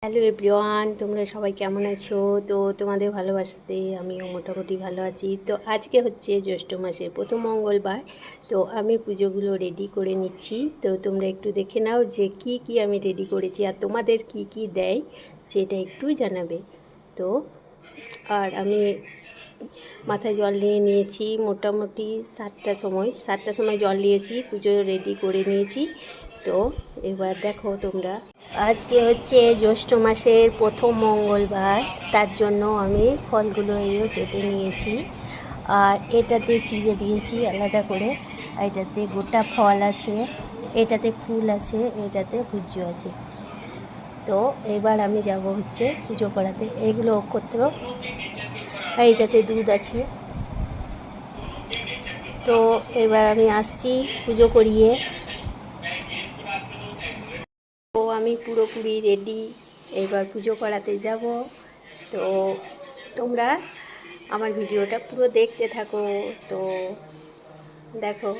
Hello everyone, তোমরা সবাই কেমন আছো? তো তোমাদের ভালোবাসাতে আমিও মোটামুটি ভালো আছি। তো আজকে হচ্ছে জ্যৈষ্ঠ মাসের প্রথম মঙ্গলবার। তো আমি পুজোগুলো রেডি করে নিচ্ছি। তো তোমরা একটু দেখে নাও যে কি কি আমি রেডি করেছি, আর তোমাদের কি কি দেয় সেটা একটু জানাবে। তো আর আমি মাথায় জল নিয়ে নিয়েছি মোটামুটি 7টার সময় জল নিয়েছি, পুজো রেডি করে নিয়েছি। তো এবার দেখো তোমরা, আজকে হচ্ছে জ্যৈষ্ঠ মাসের প্রথম মঙ্গলবার, তার জন্য আমি ফলগুলো কেটে নিয়েছি। আর এটাতে চিড়ে দিয়েছি আলাদা করে, এটাতে গোটা ফল আছে, এটাতে ফুল আছে, এটাতে ভুজ্য আছে। তো এবার আমি যাব হচ্ছে পুজো করাতে, এগুলো অক্ষত্র, আর এটাতে দুধ আছে। তো এবার আমি আসছি পুজো করিয়ে। তো আমি পুরোপুরি রেডি, এবার পুজো করাতে যাব। তো তোমরা আমার ভিডিওটা পুরো দেখতে থাকো। তো দেখো।